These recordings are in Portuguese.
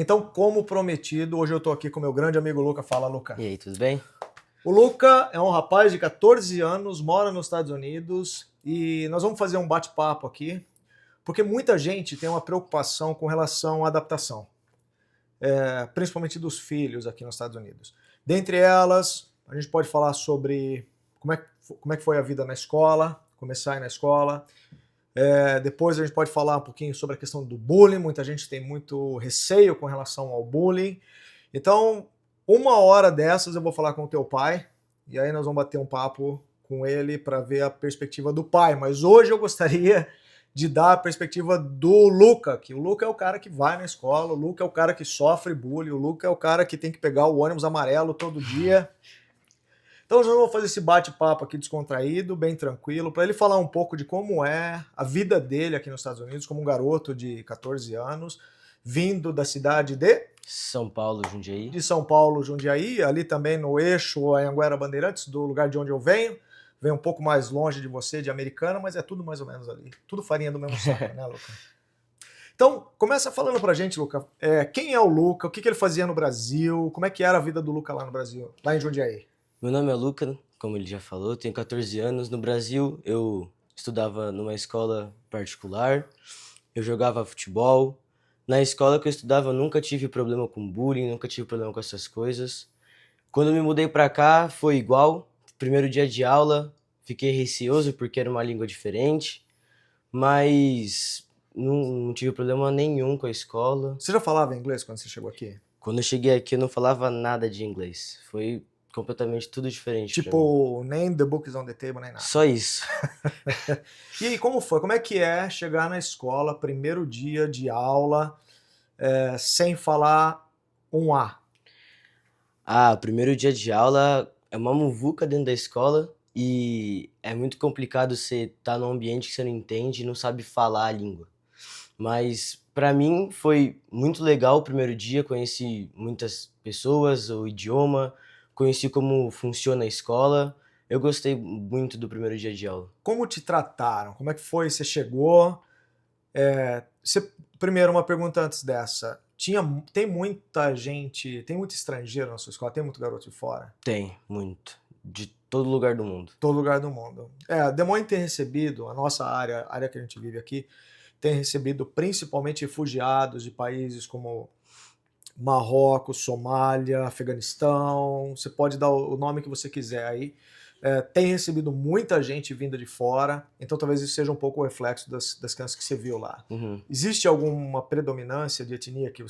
Então, como prometido, hoje eu estou aqui com meu grande amigo Luca. Fala, Luca. E aí, tudo bem? O Luca é um rapaz de 14 anos, mora nos Estados Unidos e nós vamos fazer um bate-papo aqui, porque muita gente tem uma preocupação com relação à adaptação, principalmente dos filhos aqui nos Estados Unidos. Dentre elas, a gente pode falar sobre como é que foi a vida na escola, começar a ir na escola. Depois a gente pode falar um pouquinho sobre a questão do bullying. Muita gente tem muito receio com relação ao bullying. Então, uma hora dessas eu vou falar com o teu pai e aí nós vamos bater um papo com ele para ver a perspectiva do pai. Mas hoje eu gostaria de dar a perspectiva do Luca, que o Luca é o cara que vai na escola, o Luca é o cara que sofre bullying, o Luca é o cara que tem que pegar o ônibus amarelo todo dia. Então nós vamos fazer esse bate-papo aqui descontraído, bem tranquilo, para ele falar um pouco de como é a vida dele aqui nos Estados Unidos, como um garoto de 14 anos, vindo da cidade São Paulo, Jundiaí. de São Paulo, Jundiaí, ali também no eixo Anhanguera Bandeirantes, do lugar de onde eu venho. Venho um pouco mais longe de você, de Americana, mas é tudo mais ou menos ali. Tudo farinha do mesmo saco, né, Luca? Então, começa falando pra gente, Luca, quem é o Luca, o que ele fazia no Brasil, como é que era a vida do Luca lá no Brasil, lá em Jundiaí? Meu nome é Luca, como ele já falou, tenho 14 anos. No Brasil, eu estudava numa escola particular, eu jogava futebol. Na escola que eu estudava, eu nunca tive problema com bullying, nunca tive problema com essas coisas. Quando eu me mudei pra cá, foi igual. Primeiro dia de aula, fiquei receoso porque era uma língua diferente, mas não tive problema nenhum com a escola. Você já falava inglês quando você chegou aqui? Quando eu cheguei aqui, eu não falava nada de inglês. Foi completamente tudo diferente pra mim. Tipo, nem The Book is on the Table, nem nada. Só isso. E aí, como foi? Como é que é chegar na escola, primeiro dia de aula, sem falar um A? O primeiro dia de aula é uma muvuca dentro da escola e é muito complicado você estar num ambiente que você não entende e não sabe falar a língua. Mas pra mim foi muito legal o primeiro dia, conheci muitas pessoas, o idioma, conheci como funciona a escola. Eu gostei muito do primeiro dia de aula. Como te trataram? Como é que foi? Você chegou? Primeiro, uma pergunta antes dessa. Tem muita gente, tem muito estrangeiro na sua escola? Tem muito garoto de fora? Tem, muito. De todo lugar do mundo. Todo lugar do mundo. Demônio tem recebido, a nossa área, a área que a gente vive aqui, tem recebido principalmente refugiados de países como Marrocos, Somália, Afeganistão, você pode dar o nome que você quiser aí. Tem recebido muita gente vinda de fora, então talvez isso seja um pouco o reflexo das crianças que você viu lá. Uhum. Existe alguma predominância de etnia que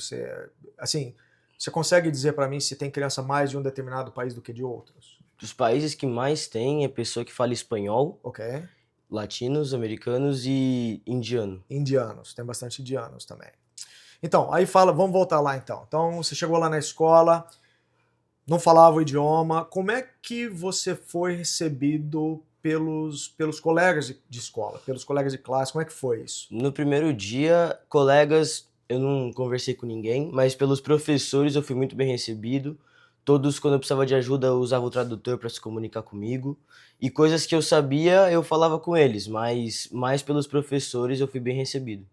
assim, você consegue dizer para mim se tem criança mais de um determinado país do que de outros? Dos países que mais tem é pessoa que fala espanhol, Ok. latinos, americanos e indiano. Indianos, tem bastante indianos também. Então, aí vamos voltar lá então. Então, você chegou lá na escola, não falava o idioma, como é que você foi recebido pelos colegas de escola, pelos colegas de classe, como é que foi isso? No primeiro dia, colegas, eu não conversei com ninguém, mas pelos professores eu fui muito bem recebido. Todos, quando eu precisava de ajuda, usavam o tradutor para se comunicar comigo. E coisas que eu sabia, eu falava com eles, mas mais pelos professores eu fui bem recebido.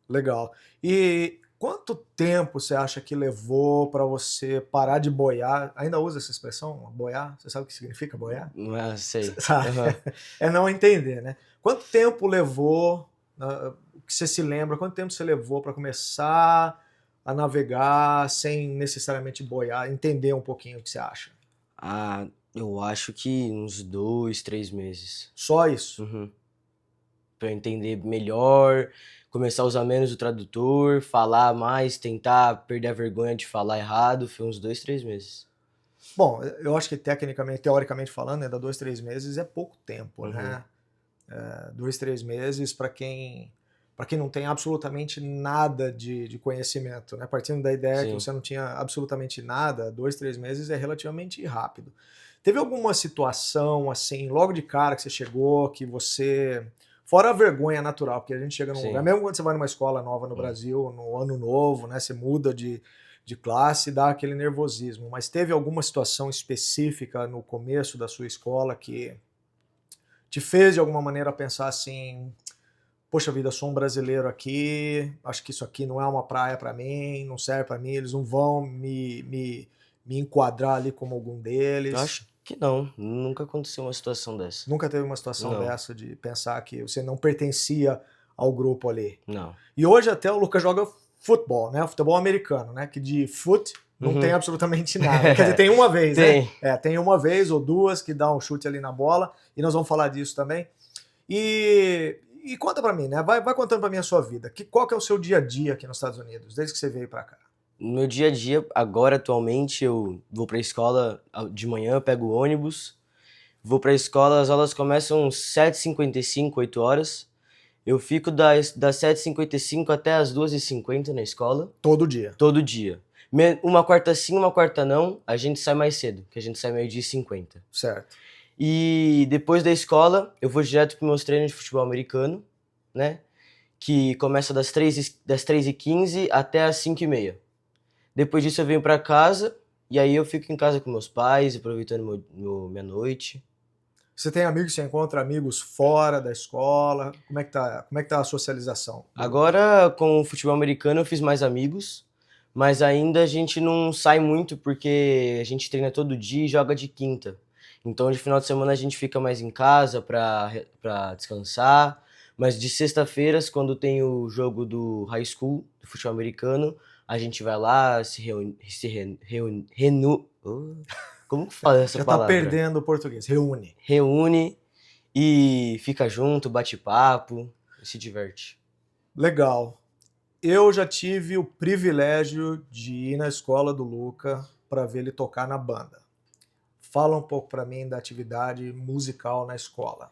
Legal. E quanto tempo você acha que levou para você parar de boiar? Ainda usa essa expressão, boiar? Você sabe o que significa boiar? Não é, sei. Sabe? Aham. É não entender, né? Quanto tempo levou, que você se lembra, quanto tempo você levou para começar a navegar sem necessariamente boiar, entender um pouquinho o que você acha? Eu acho que uns 2, 3 meses. Só isso? Uhum. Pra eu entender melhor, começar a usar menos o tradutor, falar mais, tentar perder a vergonha de falar errado, foi uns 2, 3 meses. Bom, eu acho que tecnicamente, teoricamente falando, dá 2, 3 meses é pouco tempo, Uhum. né? 2, 3 meses para quem não tem absolutamente nada de conhecimento, né? Partindo da ideia que Sim. você não tinha absolutamente nada, 2, 3 meses é relativamente rápido. Teve alguma situação, assim, logo de cara que você chegou, que você... Fora a vergonha natural, porque a gente chega num Sim. lugar, mesmo quando você vai numa escola nova no Brasil, no ano novo, né? Você muda de classe, dá aquele nervosismo. Mas teve alguma situação específica no começo da sua escola que te fez de alguma maneira pensar assim, poxa vida, sou um brasileiro aqui, acho que isso aqui não é uma praia para mim, não serve para mim, eles não vão me enquadrar ali como algum Eu deles? acho que não, nunca aconteceu uma situação dessa. Nunca teve uma situação Não, dessa de pensar que você não pertencia ao grupo ali? não. E hoje até o Lucas joga futebol, né? Futebol americano, né? Que de foot não tem Uhum. absolutamente nada. Quer dizer, tem uma vez, né? Tem. Tem uma vez ou duas que dá um chute ali na bola, e nós vamos falar disso também. E conta pra mim, né? Vai contando pra mim a sua vida. Qual que é o seu dia a dia aqui nos Estados Unidos, desde que você veio pra cá? No meu dia a dia, agora atualmente, eu vou pra escola de manhã, pego o ônibus, vou pra escola, as aulas começam às 7h55, 8 horas. Eu fico das 7h55 até as 2h50 na escola, Todo dia, todo dia. Uma quarta sim, uma quarta não, a gente sai mais cedo, que a gente sai meio-dia e 50. certo? E depois da escola, eu vou direto para meus treinos de futebol americano, né? Que começa das 3h15 até as 5h30. Depois disso eu venho para casa, e aí eu fico em casa com meus pais, aproveitando minha noite. Você tem amigos, você encontra amigos fora da escola? Como é que tá a socialização? Agora, com o futebol americano, eu fiz mais amigos, mas ainda a gente não sai muito porque a gente treina todo dia e joga de quinta. Então, de final de semana a gente fica mais em casa pra descansar. Mas de sexta-feiras, quando tem o jogo do high school, do futebol americano, a gente vai lá, como que fala essa Já tá palavra? perdendo o português. Reúne. Reúne e fica junto, bate papo e se diverte. Legal. Eu já tive o privilégio de ir na escola do Luca para ver ele tocar na banda. Fala um pouco para mim da atividade musical na escola.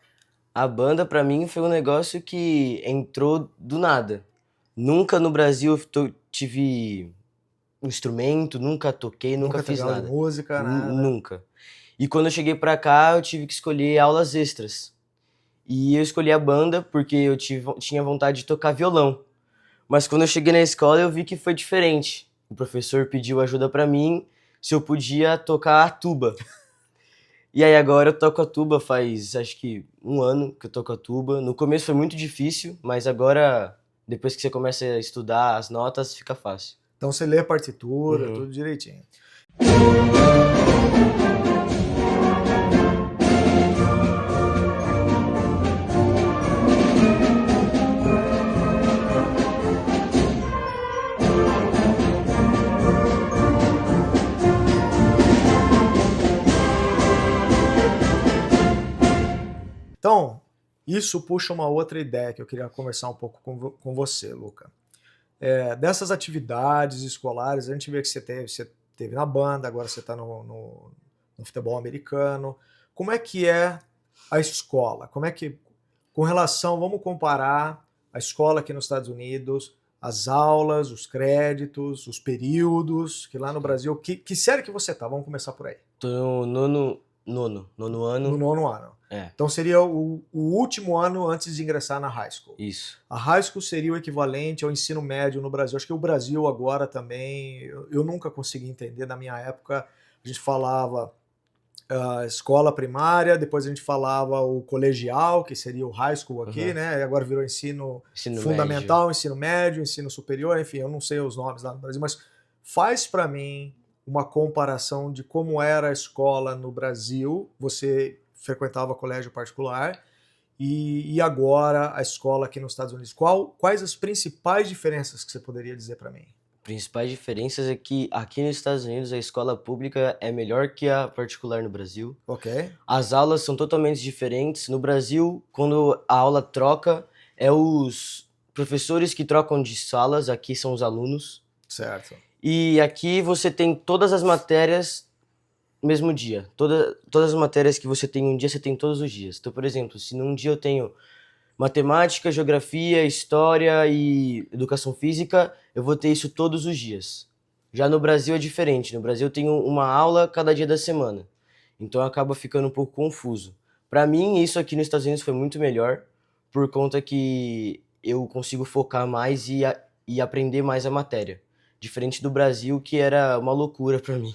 A banda, pra mim, foi um negócio que entrou do nada. Nunca no Brasil tive um instrumento, nunca toquei, nunca Nunca teve fiz aula de nada. música, nada. Nunca. E quando eu cheguei pra cá, eu tive que escolher aulas extras. E eu escolhi a banda porque eu tinha vontade de tocar violão. Mas quando eu cheguei na escola, eu vi que foi diferente. O professor pediu ajuda pra mim se eu podia tocar a tuba. E aí agora eu toco a tuba faz, acho que 1 ano que eu toco a tuba. No começo foi muito difícil, mas agora, depois que você começa a estudar as notas, fica fácil. Então você lê a partitura, Uhum. tudo direitinho. Então, isso puxa uma outra ideia que eu queria conversar um pouco com você, Luca. Dessas atividades escolares, a gente vê que você teve na banda, agora você está no futebol americano. Como é que é a escola? Como é que, com relação, vamos comparar a escola aqui nos Estados Unidos, as aulas, os créditos, os períodos, que lá no Brasil, que série que você tá? Vamos começar por aí. Tô no nono No ano. 9º ano. É, Então seria o último ano antes de ingressar na high school. isso. A high school seria o equivalente ao ensino médio no Brasil. Acho que o Brasil agora também, eu nunca consegui entender. Na minha época, a gente falava escola primária, depois a gente falava o colegial, que seria o high school aqui, Uhum. né? E agora virou ensino Ensino fundamental, ensino médio, ensino superior, enfim, eu não sei os nomes lá no Brasil, mas faz para mim uma comparação de como era a escola no Brasil. Você frequentava colégio particular e agora a escola aqui nos Estados Unidos. Quais as principais diferenças que você poderia dizer para mim? Principais diferenças é que aqui nos Estados Unidos a escola pública é melhor que a particular no Brasil. Ok? As aulas são totalmente diferentes. No Brasil, quando a aula troca, é os professores que trocam de salas, aqui são os alunos. Certo. E aqui você tem todas as matérias no mesmo dia. Todas as matérias que você tem um dia, você tem todos os dias. Então, por exemplo, se num dia eu tenho matemática, geografia, história e educação física, eu vou ter isso todos os dias. Já no Brasil é diferente. No Brasil eu tenho uma aula cada dia da semana. Então acaba ficando um pouco confuso. Para mim, isso aqui nos Estados Unidos foi muito melhor, por conta que eu consigo focar mais e aprender mais a matéria. Diferente do Brasil, que era uma loucura para mim.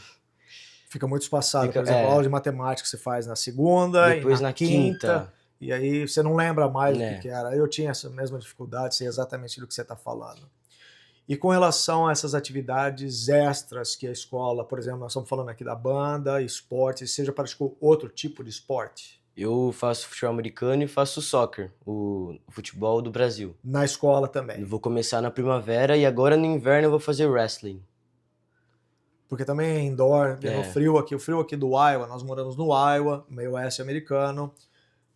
Fica muito espaçado. Fica- Por exemplo, a é. aula de matemática você faz na segunda e Depois na na quinta. quinta. e aí você não lembra mais o que É. era. Eu tinha essa mesma dificuldade, sei exatamente do que você está falando. E com relação a essas atividades extras que a escola, por exemplo, nós estamos falando aqui da banda, esporte, você já praticou outro tipo de esporte? Eu faço futebol americano e faço soccer, o futebol do Brasil. Na escola Eu também. vou começar na primavera e agora no inverno eu vou fazer wrestling. Porque também é indoor, no É. frio aqui, o frio aqui do Iowa, nós moramos no Iowa, meio oeste americano.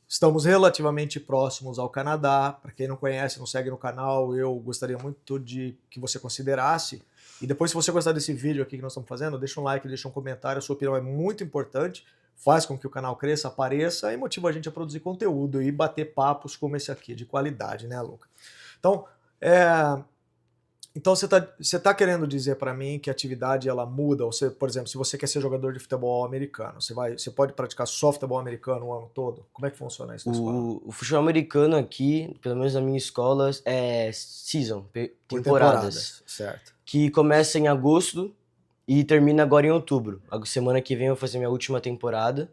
Estamos relativamente próximos ao Canadá. Para quem não conhece, não segue no canal, eu gostaria muito de que você considerasse. E depois, se você gostar desse vídeo aqui que nós estamos fazendo, deixa um like, deixa um comentário. A sua opinião é muito importante. Faz com que o canal cresça, apareça e motiva a gente a produzir conteúdo e bater papos como esse aqui, de qualidade, né, Luca? Então, Então você tá querendo dizer para mim que a atividade ela muda? Ou você, por exemplo, se você quer ser jogador de futebol americano, você pode praticar só futebol americano o ano todo? Como é que funciona isso na escola? O futebol americano aqui, pelo menos na minha escola, é season, Por temporadas, certo. que começa em agosto e termina agora em outubro. A semana que vem eu vou fazer minha última temporada.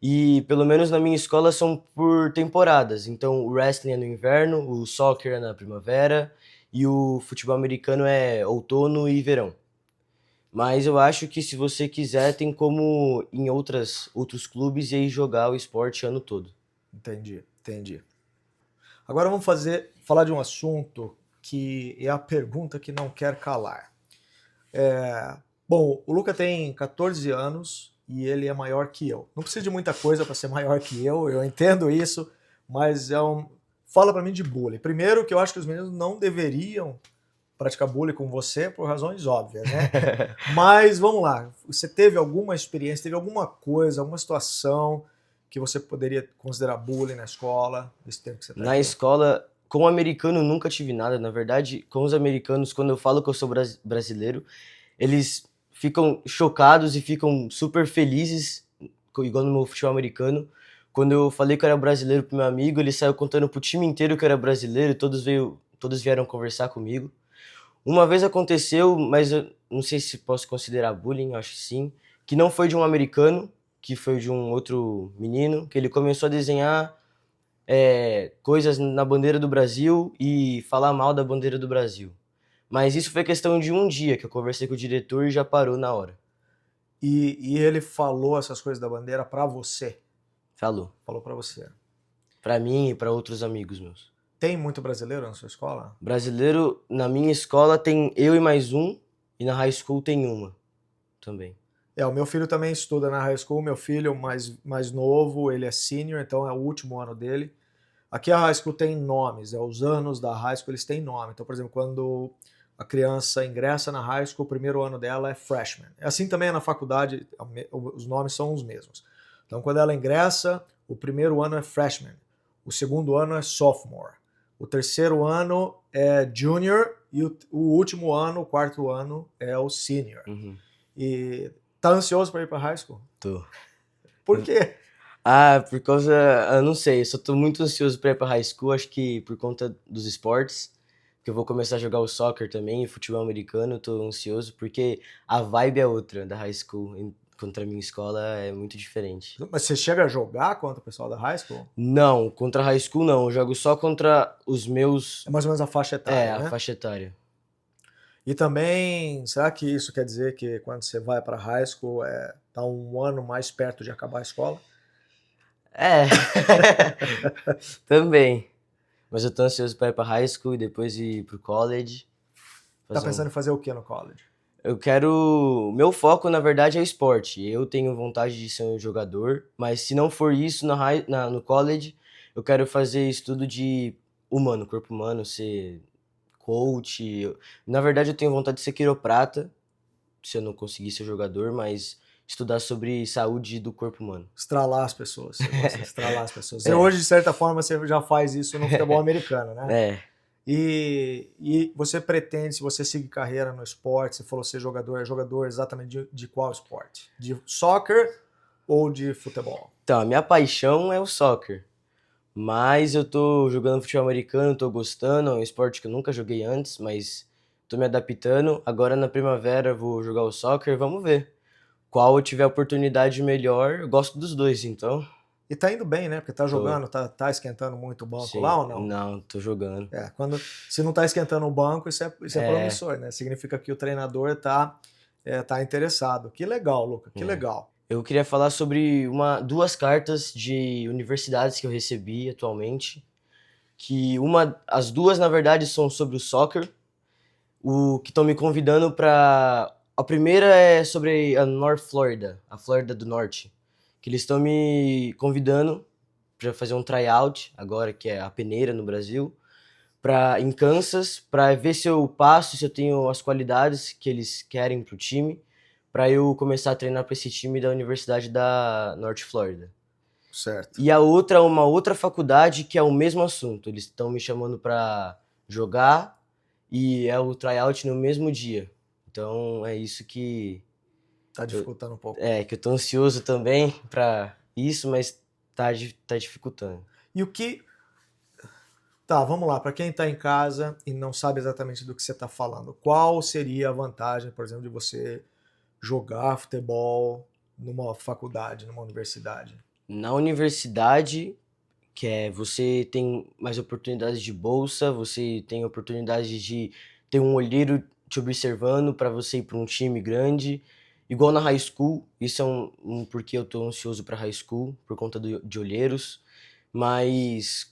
E pelo menos na minha escola são por temporadas. Então o wrestling é no inverno, o soccer é na primavera e o futebol americano é outono e verão. Mas eu acho que se você quiser, tem como ir em outros clubes e aí jogar o esporte ano todo. Entendi. Agora vamos falar de um assunto que é a pergunta que não quer calar. Bom, o Luca tem 14 anos e ele é maior que eu. Não precisa de muita coisa para ser maior que eu entendo isso, mas fala para mim de bullying. Primeiro que eu acho que os meninos não deveriam praticar bullying com você por razões óbvias, né? Mas vamos lá, você teve alguma experiência, teve alguma coisa, alguma situação que você poderia considerar bullying na escola, nesse tempo que você tá Na aqui? escola, com o americano eu nunca tive nada. Na verdade, com os americanos, quando eu falo que eu sou brasileiro, eles ficam chocados e ficam super felizes, igual no meu futebol americano. Quando eu falei que eu era brasileiro pro meu amigo, ele saiu contando pro time inteiro que eu era brasileiro, todos vieram conversar comigo. Uma vez aconteceu, mas eu não sei se posso considerar bullying, acho que sim, que não foi de um americano, que foi de um outro menino, que ele começou a desenhar coisas na bandeira do Brasil e falar mal da bandeira do Brasil. Mas isso foi questão de um dia que eu conversei com o diretor e já parou na hora. E ele falou essas coisas da bandeira pra você? Falou. Falou pra você. Pra mim e pra outros amigos meus. Tem muito brasileiro na sua escola? Brasileiro, na minha escola tem eu e mais um, e na high school tem uma também. O meu filho também estuda na high school, meu filho mais novo, ele é senior, então é o último ano dele. Aqui a high school tem nomes, os anos da high school eles têm nome. Então, por exemplo, quando a criança ingressa na high school, o primeiro ano dela é freshman. Assim também é na faculdade, os nomes são os mesmos. Então, quando ela ingressa, o primeiro ano é freshman, o segundo ano é sophomore, o terceiro ano é junior e o último ano, o quarto ano, é o senior. Uhum. E tá ansioso para ir para high school? Tô. Por quê? Por causa, eu não sei, eu só tô muito ansioso pra ir pra high school, acho que por conta dos esportes, que eu vou começar a jogar o soccer também, e futebol americano, eu tô ansioso, porque a vibe é outra da high school, contra a minha escola é muito diferente. Mas você chega a jogar contra o pessoal da high school? Não, contra a high school não, eu jogo só contra os meus... É mais ou menos a faixa etária, né? a faixa etária. E também, será que isso quer dizer que quando você vai para high school tá um ano mais perto de acabar a escola? Também. Mas eu tô ansioso pra ir pra high school e depois ir pro college. Tá pensando em fazer o que no college? Eu quero... Meu foco, na verdade, é esporte. Eu tenho vontade de ser um jogador, mas se não for isso no college, eu quero fazer estudo de corpo humano, ser coach. Na verdade, eu tenho vontade de ser quiroprata, se eu não conseguir ser jogador, mas estudar sobre saúde do corpo humano. Estralar as pessoas. Você gosta de estralar as pessoas. Você hoje, de certa forma, você já faz isso no futebol americano, né? E você pretende, se você seguir carreira no esporte, você falou ser jogador, é jogador exatamente de qual esporte? De soccer ou de futebol? Então, a minha paixão é o soccer. Mas eu tô jogando futebol americano, tô gostando, é um esporte que eu nunca joguei antes, mas tô me adaptando. Agora na primavera eu vou jogar o soccer, vamos ver. Qual eu tiver a oportunidade melhor, eu gosto dos dois, então. E tá indo bem, né? Porque tá Tô, jogando, tá esquentando muito o banco lá sim. ou não? Não, tô jogando. Se não tá esquentando o banco, isso é É, promissor, né? Significa que o treinador tá interessado. Que legal, Luca, que é. legal. Eu queria falar sobre duas cartas de universidades que eu recebi atualmente, que as duas na verdade são sobre o soccer, o que estão me convidando para a primeira é sobre a North Florida, a Flórida do Norte, que eles estão me convidando para fazer um tryout agora que é a peneira no Brasil, para em Kansas, para ver se eu passo, se eu tenho as qualidades que eles querem pro time, para eu começar a treinar para esse time da Universidade da North Florida. Certo. E a outra é uma outra faculdade que é o mesmo assunto. Eles estão me chamando para jogar e é o tryout no mesmo dia. Então é isso que Tá dificultando um pouco. que eu tô ansioso também para isso, mas tá dificultando. E o que. Tá, vamos lá. Para quem está em casa e não sabe exatamente do que você está falando, qual seria a vantagem, por exemplo, de você jogar futebol numa faculdade, numa universidade? Na universidade, que é você tem mais oportunidades de bolsa, você tem oportunidades de ter um olheiro te observando para você ir para um time grande, igual na high school. Isso é um porque eu tô ansioso para high school por conta de olheiros, mas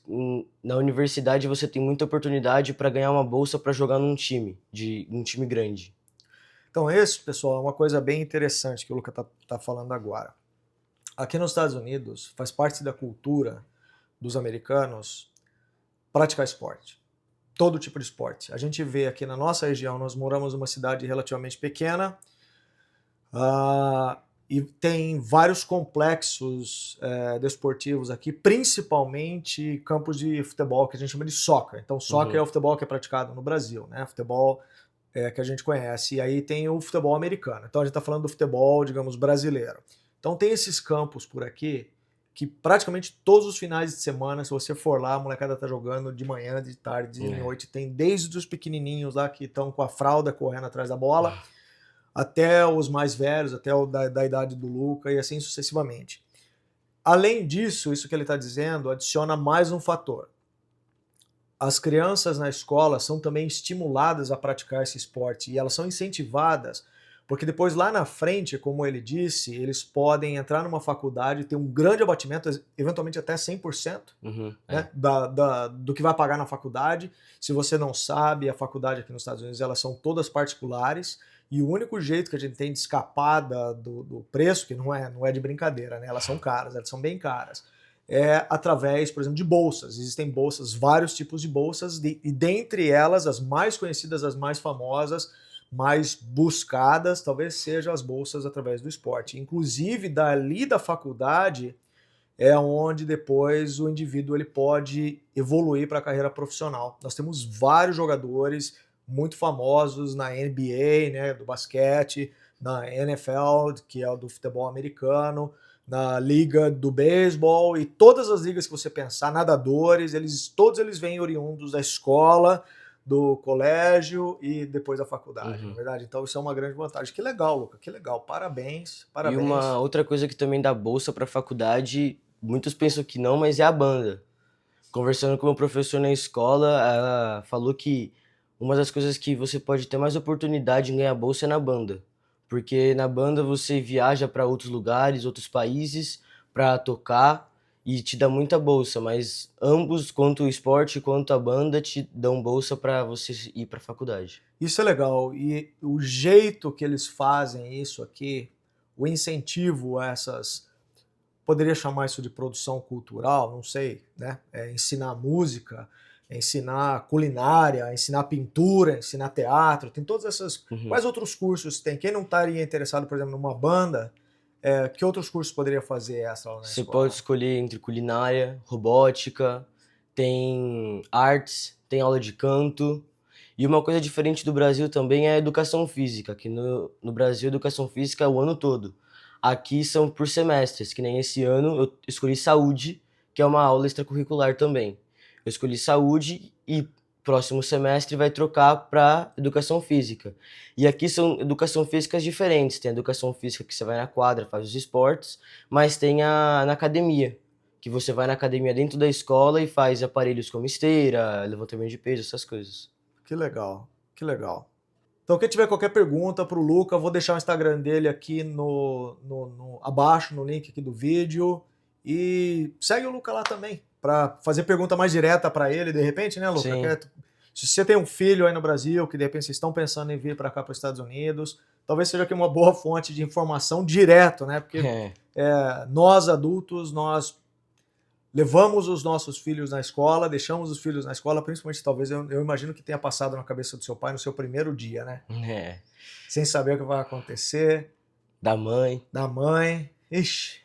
na universidade você tem muita oportunidade para ganhar uma bolsa para jogar de um time grande. Então, esse, pessoal, é uma coisa bem interessante que o Luca tá falando agora. Aqui nos Estados Unidos, faz parte da cultura dos americanos praticar esporte. Todo tipo de esporte. A gente vê aqui na nossa região, nós moramos numa cidade relativamente pequena, e tem vários complexos desportivos aqui, principalmente campos de futebol que a gente chama de soccer. Então, soccer é o futebol que é praticado no Brasil, né? Futebol que a gente conhece. E aí tem o futebol americano. Então, a gente está falando do futebol, digamos, brasileiro. Então, tem esses campos por aqui que praticamente todos os finais de semana, se você for lá, a molecada tá jogando de manhã, de tarde, de noite. Tem desde os pequenininhos lá que estão com a fralda correndo atrás da bola, até os mais velhos, até o da idade do Luca e assim sucessivamente. Além disso, isso que ele está dizendo adiciona mais um fator. As crianças na escola são também estimuladas a praticar esse esporte e elas são incentivadas, porque depois lá na frente, como ele disse, eles podem entrar numa faculdade e ter um grande abatimento, eventualmente até 100%, né, do que vai pagar na faculdade. Se você não sabe, a faculdade aqui nos Estados Unidos, elas são todas particulares, e o único jeito que a gente tem de escapar do preço, que não é de brincadeira, né, elas são caras, elas são bem caras, é através, por exemplo, de bolsas. Existem bolsas, vários tipos de bolsas, e dentre elas, as mais conhecidas, as mais famosas, mais buscadas, talvez sejam as bolsas através do esporte. Inclusive, dali da faculdade é onde depois o indivíduo ele pode evoluir para a carreira profissional. Nós temos vários jogadores muito famosos na NBA, né, do basquete, na NFL, que é o do futebol americano, na liga do beisebol e todas as ligas que você pensar, nadadores, todos eles vêm oriundos da escola, do colégio e depois da faculdade, na verdade. Então isso é uma grande vantagem. Que legal, Luca, que legal. Parabéns, E uma parabéns. outra coisa que também dá bolsa para faculdade, muitos pensam que não, mas é a banda. Conversando com o meu professor na escola, ela falou que uma das coisas que você pode ter mais oportunidade em ganhar bolsa é na banda. Porque na banda você viaja para outros lugares, outros países para tocar e te dá muita bolsa, mas ambos, quanto o esporte quanto a banda, te dão bolsa para você ir para a faculdade. Isso é legal. E o jeito que eles fazem isso aqui, o incentivo a essas, poderia chamar isso de produção cultural, não sei, né? Ensinar música, ensinar culinária, ensinar pintura, ensinar teatro, tem todas essas. Quais outros cursos tem? Quem não estaria interessado, por exemplo, numa banda, que outros cursos poderia fazer extra lá na Você pode escola? escolher entre culinária, robótica, tem artes, tem aula de canto. E uma coisa diferente do Brasil também é a educação física, que no Brasil a educação física é o ano todo. Aqui são por semestres, que nem esse ano eu escolhi saúde, que é uma aula extracurricular também. Eu escolhi saúde e próximo semestre vai trocar para educação física. E aqui são educação físicas diferentes. Tem a educação física que você vai na quadra, faz os esportes, mas tem na academia, que você vai na academia dentro da escola e faz aparelhos como esteira, levantamento de peso, essas coisas. Que legal, que legal. Então, quem tiver qualquer pergunta para o Luca, eu vou deixar o Instagram dele aqui abaixo, no link aqui do vídeo. E segue o Luca lá também, para fazer pergunta mais direta para ele, de repente, né, Luca? Sim. Se você tem um filho aí no Brasil, que de repente vocês estão pensando em vir para cá, para os Estados Unidos, talvez seja aqui uma boa fonte de informação direto, né? Porque nós adultos, nós levamos os nossos filhos na escola, deixamos os filhos na escola, principalmente, talvez, eu imagino que tenha passado na cabeça do seu pai no seu primeiro dia, né? Sem saber o que vai acontecer. Da mãe. Da mãe. Ixi.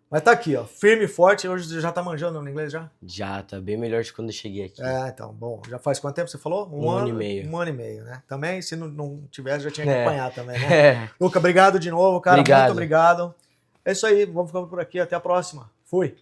Mas tá aqui, ó, firme e forte. Hoje você já tá manjando no inglês já? Já, tá bem melhor de quando eu cheguei aqui. Então, bom. Já faz quanto tempo você falou? Um ano e meio. 1 ano e meio, né? Também, se não tivesse, já tinha que acompanhar também, né? Luca, obrigado de novo, cara. Obrigado. Muito obrigado. É isso aí, vamos ficando por aqui. Até a próxima. Fui.